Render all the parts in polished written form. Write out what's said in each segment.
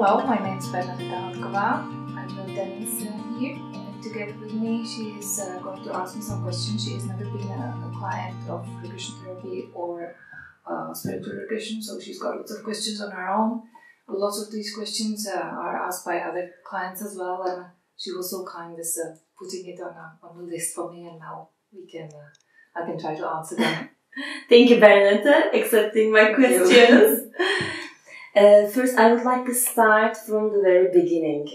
Hello, my name is Bernadeta Hodkova. I'm with Denise here. And together with me, she is going to ask me some questions. She has never been a client of regression therapy or spiritual regression, so she's got lots of questions on her own. Lots of these questions are asked by other clients as well, and she was so kind as putting it on a list for me, and now I can try to answer them. Thank you, Bernadeta, accepting my questions. First, I would like to start from the very beginning.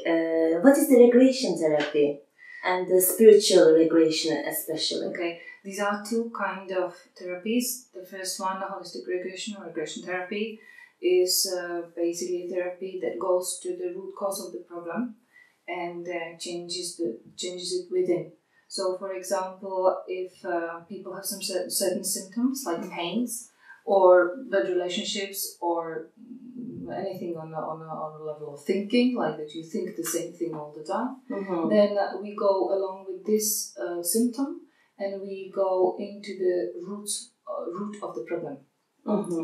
What is the regression therapy and the spiritual regression especially? Okay, these are two kind of therapies. The first one, holistic regression or regression therapy, is basically a therapy that goes to the root cause of the problem and changes it within. So, for example, if people have some certain symptoms like pains or bad relationships or anything on a level of thinking, like that you think the same thing all the time, then we go along with this symptom and we go into the root of the problem.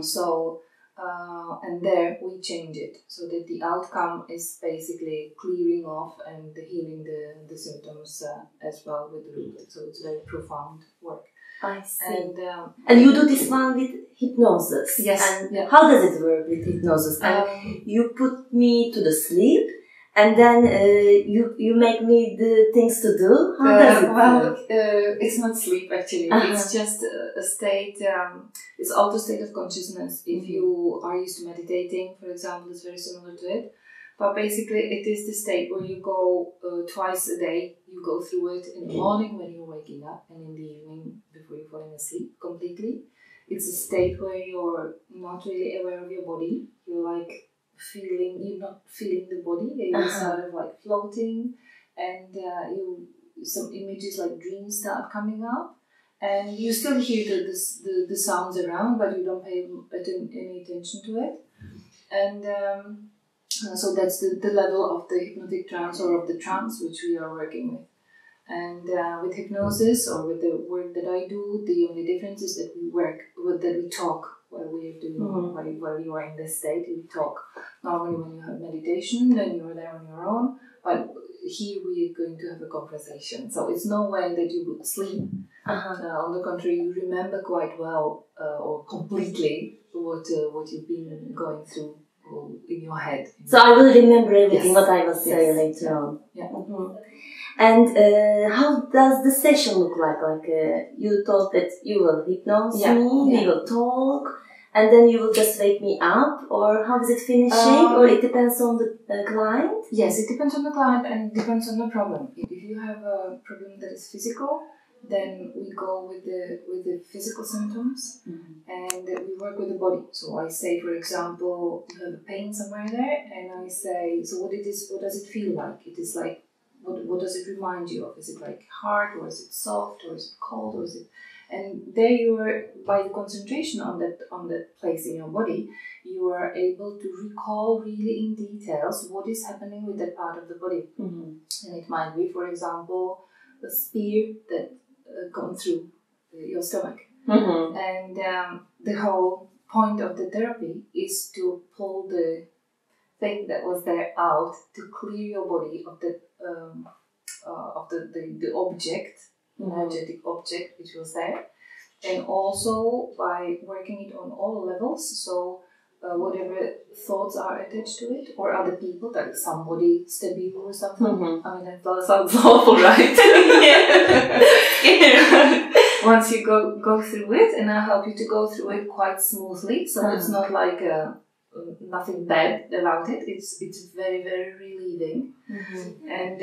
So, and there we change it so that the outcome is basically clearing off and healing the symptoms as well with the root. So it's very profound work. I see. And you do this one with hypnosis. Yes. And how does it work with hypnosis? And you put me to the sleep, and then you make me the things to do. How does it work? It's not sleep actually. It's just a state. It's also a state of consciousness. If you are used to meditating, for example, it's very similar to it. But basically, it is the state where you go twice a day. You go through it in the morning when you're waking up and in the evening before you're falling asleep completely. It's a state where you're not really aware of your body. You're not feeling the body. You're sort of like floating, and some images like dreams start coming up. And you still hear the sounds around, but you don't pay any attention to it. And so that's the level of the hypnotic trance or of the trance which we are working with. And with hypnosis or with the work that I do, the only difference is that we talk while we're doing while you are in this state. We talk. Normally when you have meditation, then you're there on your own. But here we are going to have a conversation. So it's no way that you would sleep. On the contrary, you remember quite well or completely what you've been going through in your head. So I will remember everything what I will say later on. Yeah. And how does the session look like? Like you thought that you will hypnose me, we will talk, and then you will just wake me up, or how is it finishing? Or it depends on the client? Yes, it depends on the client and it depends on the problem. If you have a problem that is physical, then we go with the physical symptoms and we work with the body. So I say, for example, you have a pain somewhere there, and I say, so what does it feel like? It is like, what does it remind you of? Is it like hard, or is it soft, or is it cold, or is it? And there you are, by the concentration on that place in your body, you are able to recall really in details what is happening with that part of the body. And it might be, for example, a spear that gone through your stomach. And the whole point of the therapy is to pull the thing that was there out, to clear your body of the object, energetic object which was there, and also by working it on all levels. So whatever thoughts are attached to it, or other people, like somebody stab you or something. I mean, that sounds awful, right? Once you go through it, and I'll help you to go through it quite smoothly, so it's not like nothing bad about it. It's very, very relieving. And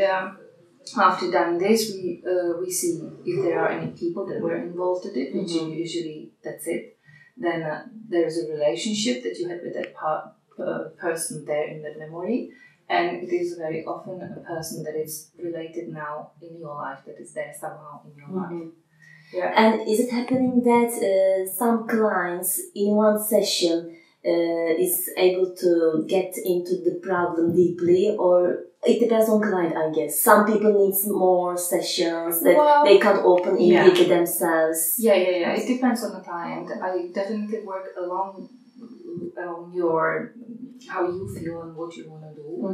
after done this, we see if there are any people that were involved in it, which usually that's it. Then there's a relationship that you had with that person there in that memory, and it is very often a person that is related now in your life, that is there somehow in your life. Yeah. And is it happening that some clients in one session is able to get into the problem deeply, or it depends on client, I guess. Some people need more sessions that they can't open immediately themselves. Yeah. It depends on the client. I definitely work along your how you feel and what you want to do.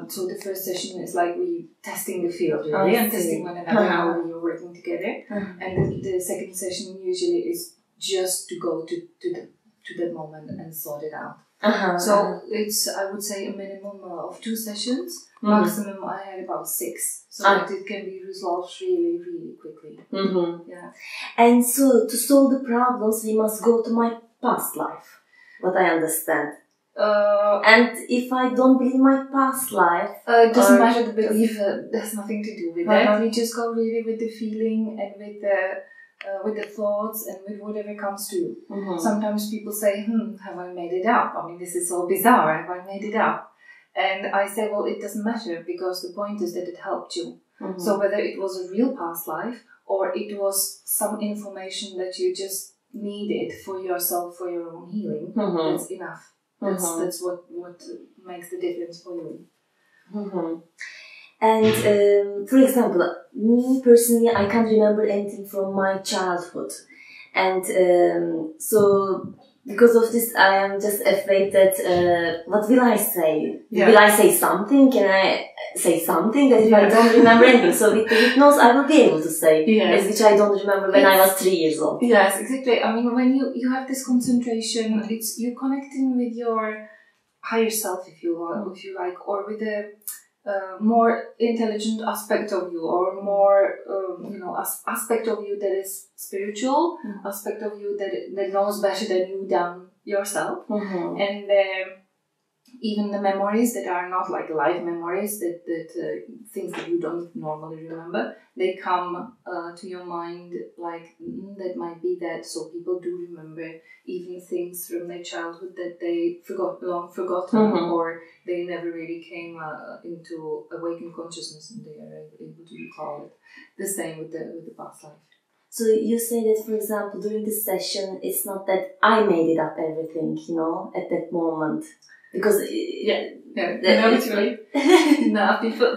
So the first session is like we testing the field really and testing one another how we are working together. And the second session usually is just to go to that moment and sort it out. So it's, I would say, a minimum of 2 sessions. Maximum I had about 6, so that it can be resolved really, really quickly. Yeah. And so to solve the problems, we must go to my past life. What I understand. And if I don't believe my past life, it doesn't matter. The belief has nothing to do with that. We just go really with the feeling and with the thoughts and with whatever comes to you. Sometimes people say, have I made it up? I mean, this is so bizarre. Have I made it up? And I say, well, it doesn't matter, because the point is that it helped you. So whether it was a real past life or it was some information that you just needed for yourself, for your own healing, that's enough. That's what makes the difference for you. And for example, me personally, I can't remember anything from my childhood. And so because of this, I am just afraid that, what will I say? Will I say something? Can I say something that if I don't remember anything? So with the hypnosis, I will be able to say, which I don't remember when I was 3 years old. Yes, exactly. I mean, when you have this concentration, it's you connecting with your higher self, if you like, or with the more intelligent aspect of you, or more aspect of you that is spiritual, aspect of you that knows better than you down yourself. And even the memories that are not like live memories, that things that you don't normally remember, they come to your mind like that might be that. So people do remember even things from their childhood that they long forgotten, or they never really came into awakened consciousness, and they are able to recall it. The same with the past life. So you say that, for example, during the session, it's not that I made it up everything, at that moment. Because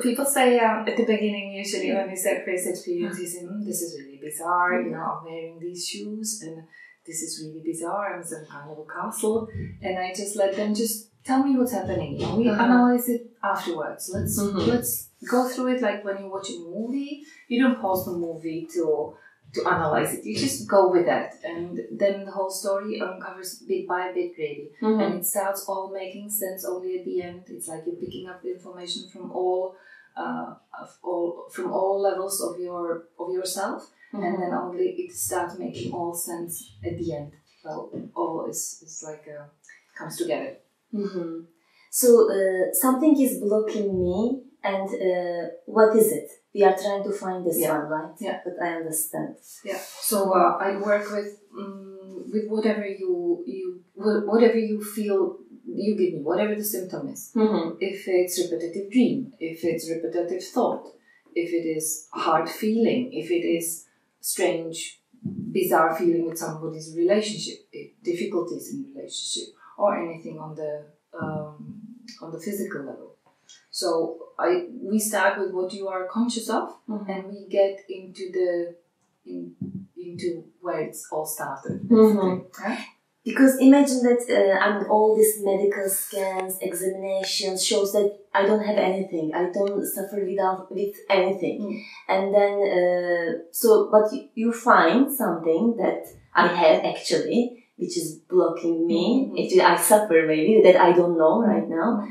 people say at the beginning, usually when they say first experience, they say, this is really bizarre, I'm wearing these shoes and this is really bizarre, I'm some kind of a castle, and I just let them just tell me what's happening. We analyze it afterwards. Let's go through it like when you watch a movie. You don't pause the movie to analyze it. You just go with that, and then the whole story uncovers bit by bit, really, and it starts all making sense only at the end. It's like you're picking up the information from all levels of yourself, and then only it starts making all sense at the end. Well, all is like comes together. So something is blocking me, and what is it? We are trying to find this one, right? Yeah, but I understand. Yeah. So I work with whatever whatever you feel you give me, whatever the symptom is. If it's repetitive dream, if it's repetitive thought, if it is hard feeling, if it is strange, bizarre feeling with somebody's relationship, difficulties in relationship, or anything on the physical level. So we start with what you are conscious of, and we get into into where it's all started. Because imagine that all these medical scans, examinations shows that I don't have anything. I don't suffer with anything. And then but you find something that I have actually, which is blocking me. Actually, I suffer maybe that I don't know right now.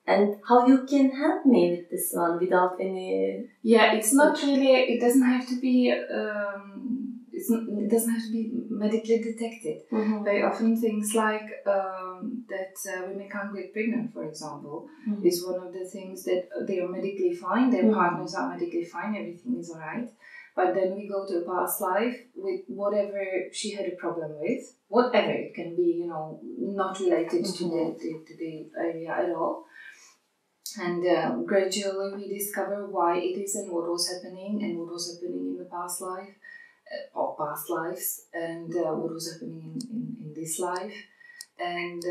And how you can help me with this one without any... Yeah, it's not really... It doesn't have to be... it doesn't have to be medically detected. Very often things like that women can't get pregnant, for example, is one of the things that they are medically fine, their partners are medically fine, everything is alright. But then we go to a past life with whatever she had a problem with, whatever, it can be, not related to the area at all. And gradually we discover why it is and what was happening in the past life, or past lives, and what was happening in this life. And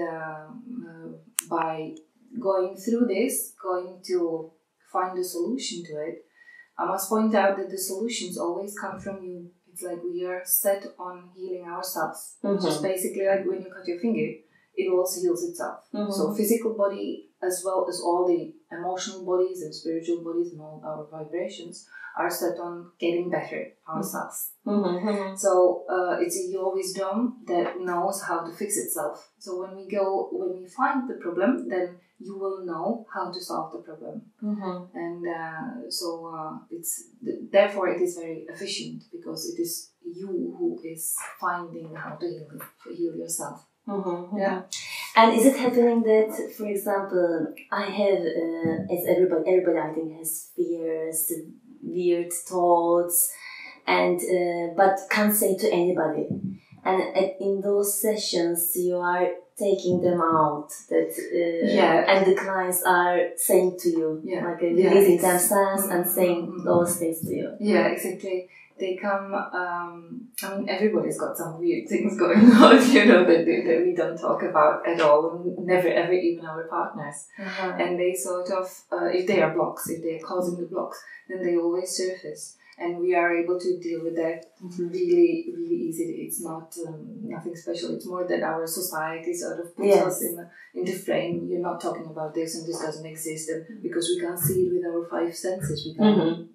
by going through this, going to find a solution to it, I must point out that the solutions always come from you. It's like we are set on healing ourselves, which is basically like when you cut your finger. it also heals itself. So physical body, as well as all the emotional bodies and spiritual bodies and all our vibrations, are set on getting better ourselves. So it's your wisdom that knows how to fix itself. So when we find the problem, then you will know how to solve the problem. And therefore it is very efficient, because it is you who is finding how to heal yourself. Yeah. And is it happening that, for example, I have, as everybody I think has fears, weird thoughts, and but can't say to anybody. And in those sessions, you are taking them out, and the clients are saying to you, releasing themselves and saying those things to you. Yeah, exactly. They come, everybody's got some weird things going on, that we don't talk about at all, never ever, even our partners. And they sort of, if they are blocks, if they are causing the blocks, then they always surface. And we are able to deal with that really, really easily. It's not nothing special. It's more that our society sort of puts us in the frame. You're not talking about this, and this doesn't exist, and because we can't see it with our five senses. We can't,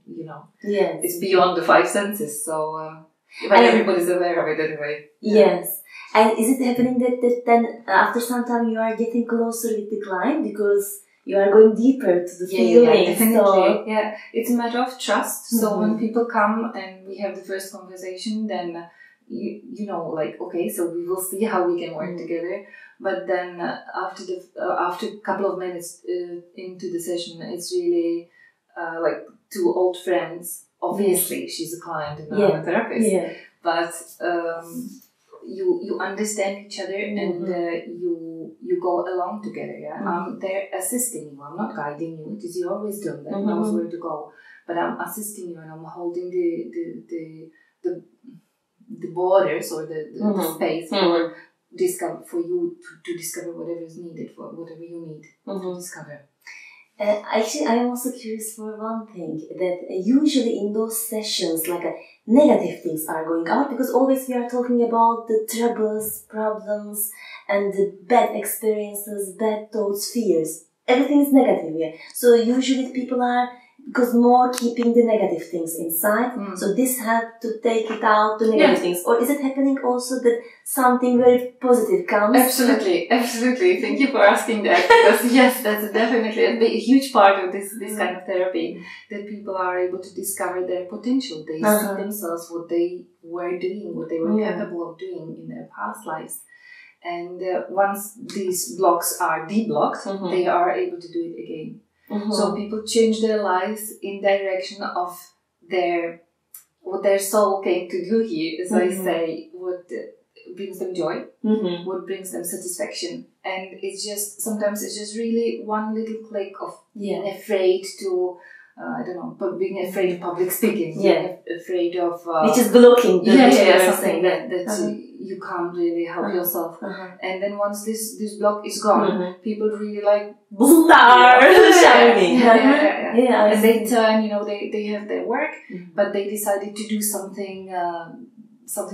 it's beyond the five senses. So, but everybody's aware of it anyway. Yes. And is it happening that then after some time you are getting closer with the client because you are going deeper to the feelings? Yeah, it's a matter of trust. So when people come and we have the first conversation, then okay, so we will see how we can work together. But then after a couple of minutes into the session, it's really like two old friends. Obviously, she's a client and I'm a therapist, but you understand each other and you go along together. Yeah, I'm there assisting you. I'm not guiding you. It is your wisdom that knows where to go. But I'm assisting you, and I'm holding the borders or the space for you to discover whatever is needed, for whatever you need to discover. Actually, I am also curious for one thing, that usually in those sessions, negative things are going out, because always we are talking about the troubles, problems, and the bad experiences, bad thoughts, fears. Everything is negative here. So usually people are, because more keeping the negative things inside, so this helps to take it out, the negative things. Or is it happening also that something very positive comes? Absolutely. Thank you for asking that, because yes, that's definitely a huge part of this kind of therapy, that people are able to discover their potential. They see themselves, what they were doing, what they were capable of doing in their past lives. And once these blocks are deblocked, they are able to do it again. So people change their lives in direction of what their soul came to do here, as I say, what brings them joy, what brings them satisfaction. And sometimes it's just really one little click of being afraid to, being afraid of public speaking, afraid of... which is blocking something that you can't really help yourself. And then once this block is gone, people really shining. And they turn, they have their work, but they decided to do something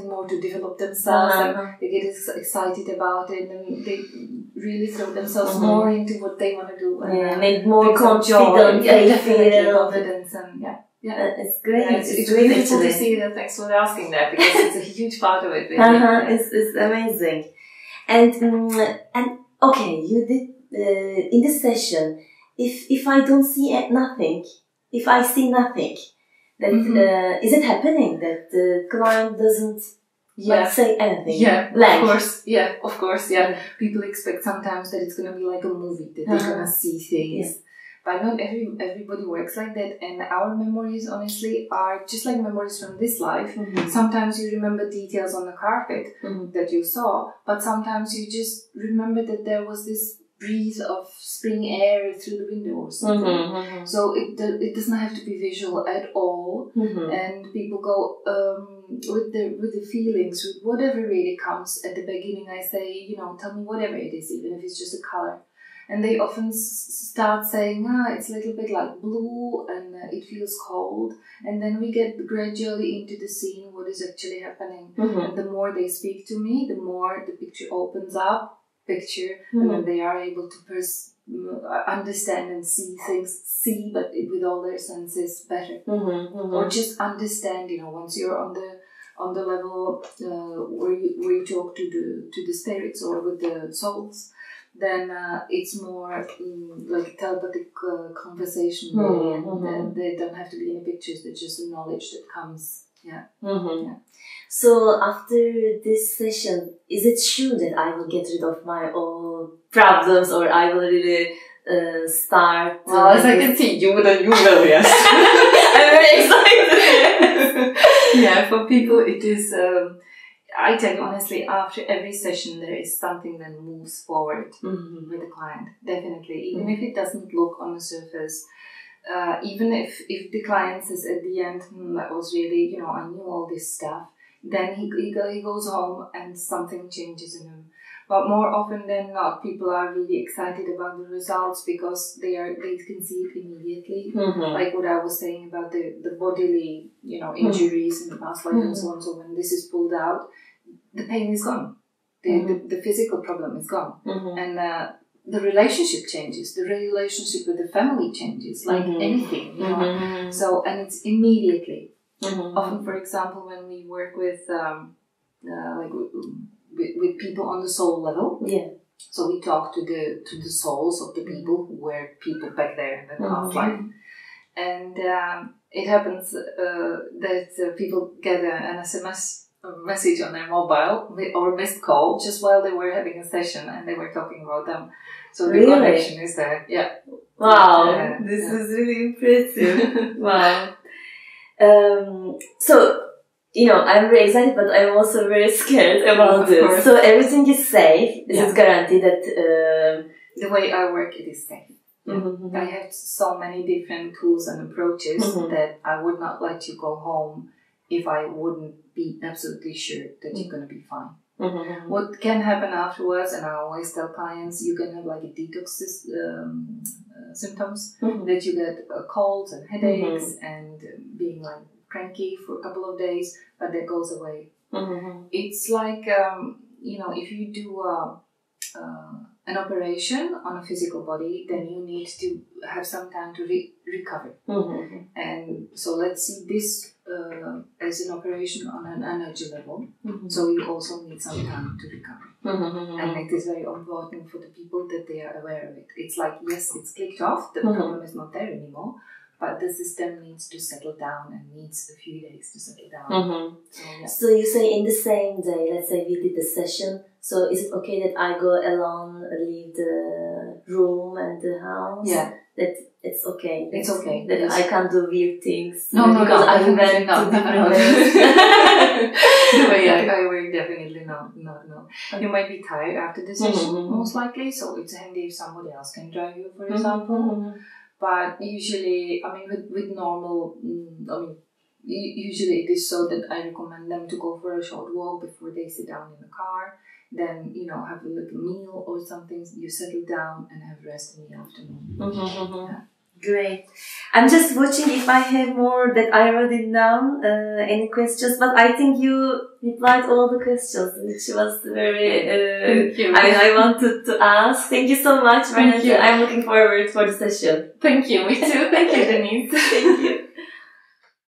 more to develop themselves, and they get excited about it, and they really throw themselves more into what they want to do, and make more confident, confidence, and it's great. It's really beautiful to see that. Thanks for asking that, because it's a huge part of it. It's amazing. And okay, you did in this session. If I don't see nothing, if I see nothing, that is it happening that the client doesn't say anything? Of course. People expect sometimes that it's going to be like a movie, that they're going to see things. But not everybody works like that, and our memories, honestly, are just like memories from this life. Sometimes you remember details on the carpet that you saw, but sometimes you just remember that there was this breeze of spring air through the window or something. So it doesn't have to be visual at all, and people go with the feelings, with whatever really comes at the beginning. I say, tell me whatever it is, even if it's just a color. And they often start saying, it's a little bit like blue, and it feels cold. And then we get gradually into the scene, what is actually happening. And the more they speak to me, the more the picture opens up, picture, and then they are able to understand and see things, but with all their senses better, or just understand. Once you're on the level where you talk to the spirits or with the souls, then it's more like telepathic conversation, and they don't have to be any pictures. They're just the knowledge that comes. Yeah. So after this session, is it true that I will get rid of my old problems, or I will really start? Well, as I can see, you will, yes. I'm very excited. Yeah, for people it is, I tell you honestly, after every session there is something that moves forward with the client, definitely. Even if it doesn't look on the surface, even if the client says at the end, that was really, I knew all this stuff, then he goes home and something changes in him. But more often than not, people are really excited about the results because they can see it immediately. Like what I was saying about the bodily, injuries in the past life and so on. So when this is pulled out, the pain is gone. The physical problem is gone. And the relationship changes. The relationship with the family changes, like anything, So, and it's immediately. Often, for example, when we work with with people on the soul level, so we talk to the souls of the people who were people back there in the past life, and it happens that people get an SMS message on their mobile or missed call just while they were having a session and they were talking about them. So the connection is there. Yeah. Wow, this is really impressive. Wow. So, I'm very excited, but I'm also very scared about this. So everything is safe. This is guaranteed that the way I work, it is safe. I have so many different tools and approaches that I would not let you go home if I wouldn't be absolutely sure that you're going to be fine. What can happen afterwards, and I always tell clients, you can have like a detox symptoms, that you get colds and headaches and being like cranky for a couple of days, but that goes away. It's like, if you do an operation on a physical body, then you need to have some time to recover. And so let's see this as an operation on an energy level. So you also need some time to recover. And it is very important for the people that they are aware of it. It's like, yes, it's clicked off, the problem is not there anymore, but the system needs to settle down and needs a few days to settle down. So you say in the same day, let's say we did the session, so is it okay that I go alone, leave the room and the house? That it's okay. It's okay. That I can't do weird things. Because I went to different places. The way I work, definitely not. You might be tired after the session, most likely, so it's handy if somebody else can drive you, for example. But usually, with normal, usually it is so that I recommend them to go for a short walk before they sit down in the car. Then, have a little meal or something, you settle down and have rest in the afternoon. Great. I'm just watching if I have more that I wrote it down, any questions, but I think you replied all the questions, which was very, thank you. I wanted to ask. Thank you so much, Bernadeta. I'm looking forward for the session. Thank you, me too. Thank you, Denise. Thank you.